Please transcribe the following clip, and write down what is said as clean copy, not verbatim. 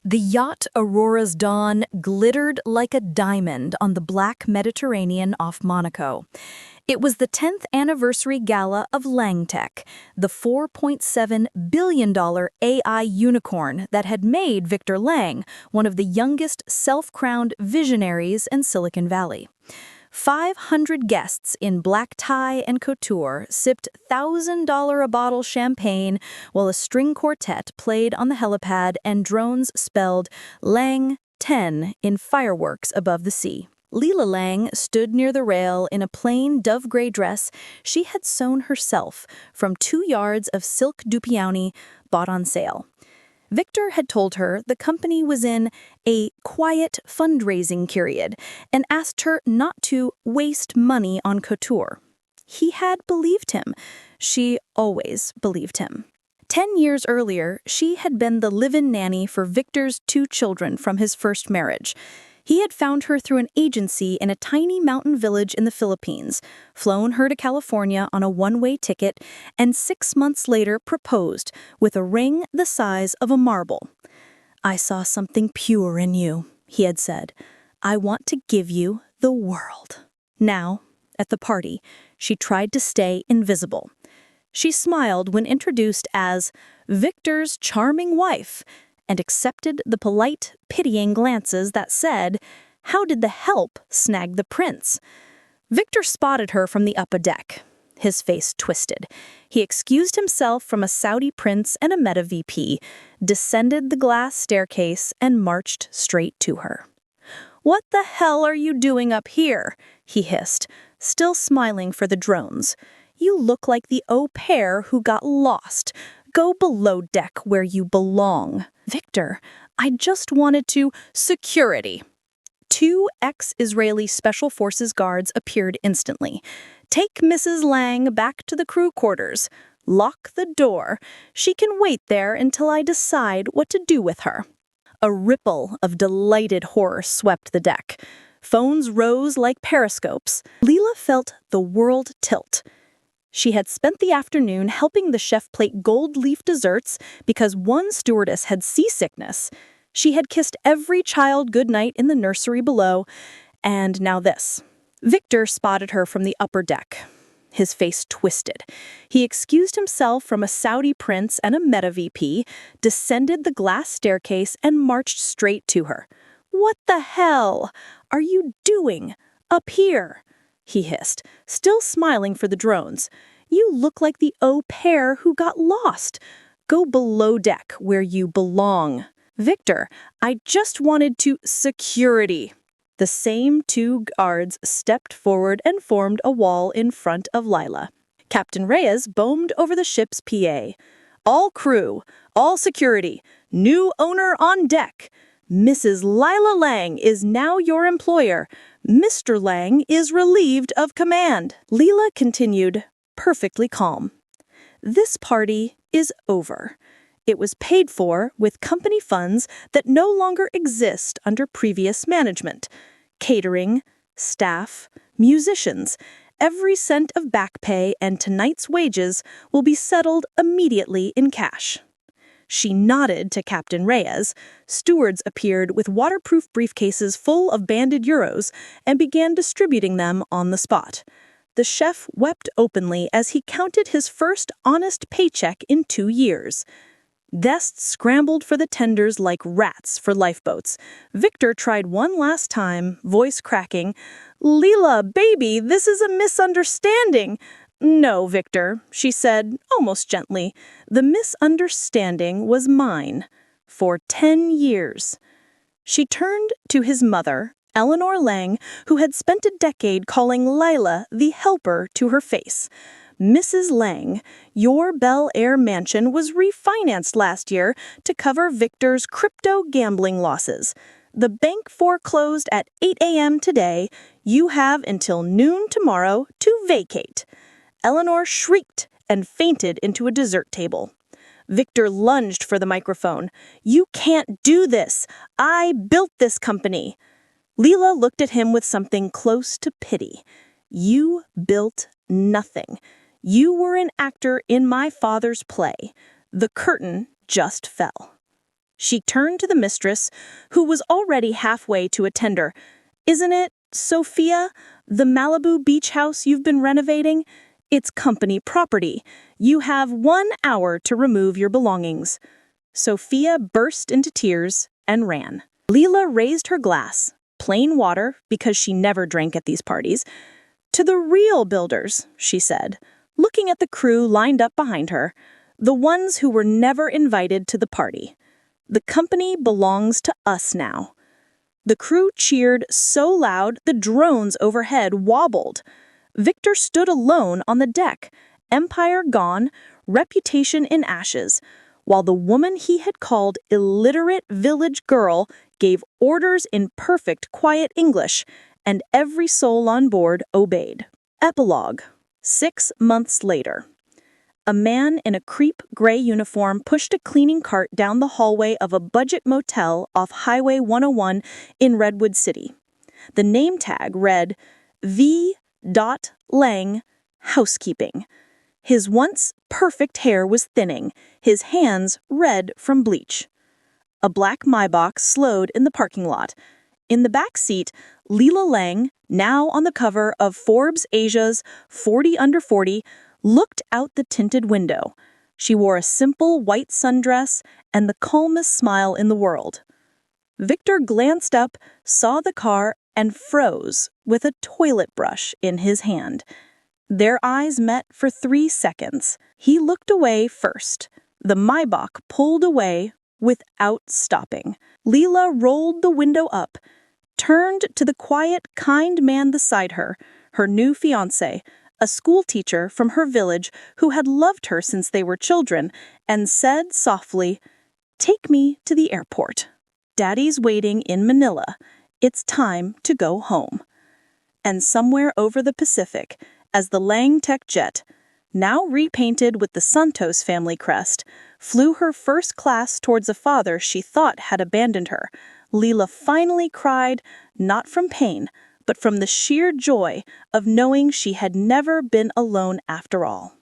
The yacht Aurora's Dawn glittered like a diamond on the black Mediterranean off Monaco. It was the 10th anniversary gala of Langtech, the $4.7 billion AI unicorn that had made Victor Lang one of the youngest self-crowned visionaries in Silicon Valley. 500 guests in black tie and couture sipped $1,000-a-bottle champagne while a string quartet played on the helipad and drones spelled Lang 10 in fireworks above the sea. Leela Lang stood near the rail in a plain dove-gray dress she had sewn herself from 2 yards of silk dupioni bought on sale. Victor had told her the company was in a quiet fundraising period and asked her not to waste money on couture. He had believed him. She always believed him. 10 years earlier, she had been the live-in nanny for Victor's 2 children from his first marriage. He had found her through an agency in a tiny mountain village in the Philippines, flown her to California on a one-way ticket, and 6 months later proposed with a ring the size of a marble. "I saw something pure in you," he had said. "I want to give you the world." Now, at the party, she tried to stay invisible. She smiled when introduced as Victor's charming wife, and accepted the polite, pitying glances that said, "How did the help snag the prince?" Victor spotted her from the upper deck. His face twisted. He excused himself from a Saudi prince and a Meta VP, descended the glass staircase, and marched straight to her. "What the hell are you doing up here?" he hissed, still smiling for the drones. "You look like the au pair who got lost. Go below deck where you belong." "Victor, I just wanted to—" "Security." 2 ex-Israeli Special Forces guards appeared instantly. "Take Mrs. Lang back to the crew quarters. Lock the door. She can wait there until I decide what to do with her." A ripple of delighted horror swept the deck. Phones rose like periscopes. Leela felt the world tilt. She had spent the afternoon helping the chef plate gold leaf desserts because one stewardess had seasickness. She had kissed every child goodnight in the nursery below, and now this. Victor spotted her from the upper deck. His face twisted. He excused himself from a Saudi prince and a Meta VP, descended the glass staircase, and marched straight to her. "What the hell are you doing up here?" he hissed, still smiling for the drones. "You look like the au pair who got lost. Go below deck where you belong." "Victor, I just wanted to—" "Security." The same 2 guards stepped forward and formed a wall in front of Lila. Captain Reyes boomed over the ship's PA. "All crew, all security, new owner on deck. Mrs. Lila Lang is now your employer. Mr. Lang is relieved of command." Leela continued, perfectly calm. "This party is over. It was paid for with company funds that no longer exist under previous management. Catering, staff, musicians, every cent of back pay and tonight's wages will be settled immediately in cash." She nodded to Captain Reyes. Stewards appeared with waterproof briefcases full of banded euros and began distributing them on the spot. The chef wept openly as he counted his first honest paycheck in 2 years. Guests scrambled for the tenders like rats for lifeboats. Victor tried one last time, voice cracking. "Leela, baby, this is a misunderstanding." "No, Victor," she said, almost gently. "The misunderstanding was mine. For 10 years. She turned to his mother, Eleanor Lang, who had spent a decade calling Lila the helper to her face. "Mrs. Lang, your Bel Air mansion was refinanced last year to cover Victor's crypto gambling losses. The bank foreclosed at 8 a.m. today. You have until noon tomorrow to vacate." Eleanor shrieked and fainted into a dessert table. Victor lunged for the microphone. "You can't do this. I built this company." Leela looked at him with something close to pity. "You built nothing. You were an actor in my father's play. The curtain just fell." She turned to the mistress, who was already halfway to a tender. "Isn't it, Sophia, the Malibu beach house you've been renovating? It's company property. You have 1 hour to remove your belongings." Sophia burst into tears and ran. Leela raised her glass, plain water because she never drank at these parties. "To the real builders," she said, looking at the crew lined up behind her, "the ones who were never invited to the party. The company belongs to us now." The crew cheered so loud the drones overhead wobbled. Victor stood alone on the deck, empire gone, reputation in ashes, while the woman he had called illiterate village girl gave orders in perfect quiet English, and every soul on board obeyed. Epilogue. 6 months later. A man in a crepe gray uniform pushed a cleaning cart down the hallway of a budget motel off Highway 101 in Redwood City. The name tag read, V. Lang, Housekeeping. His once perfect hair was thinning, his hands red from bleach. A black Maybach slowed in the parking lot. In the back seat, Leela Lang, now on the cover of Forbes Asia's 40 Under 40, looked out the tinted window. She wore a simple white sundress and the calmest smile in the world. Victor glanced up, saw the car, and froze with a toilet brush in his hand. Their eyes met for 3 seconds. He looked away first. The Maybach pulled away without stopping. Leela rolled the window up, turned to the quiet, kind man beside her, her new fiancé, a school teacher from her village who had loved her since they were children, and said softly, "Take me to the airport. Daddy's waiting in Manila. It's time to go home." And somewhere over the Pacific, as the Lang Tech jet, now repainted with the Santos family crest, flew her first class towards a father she thought had abandoned her, Leela finally cried, not from pain, but from the sheer joy of knowing she had never been alone after all.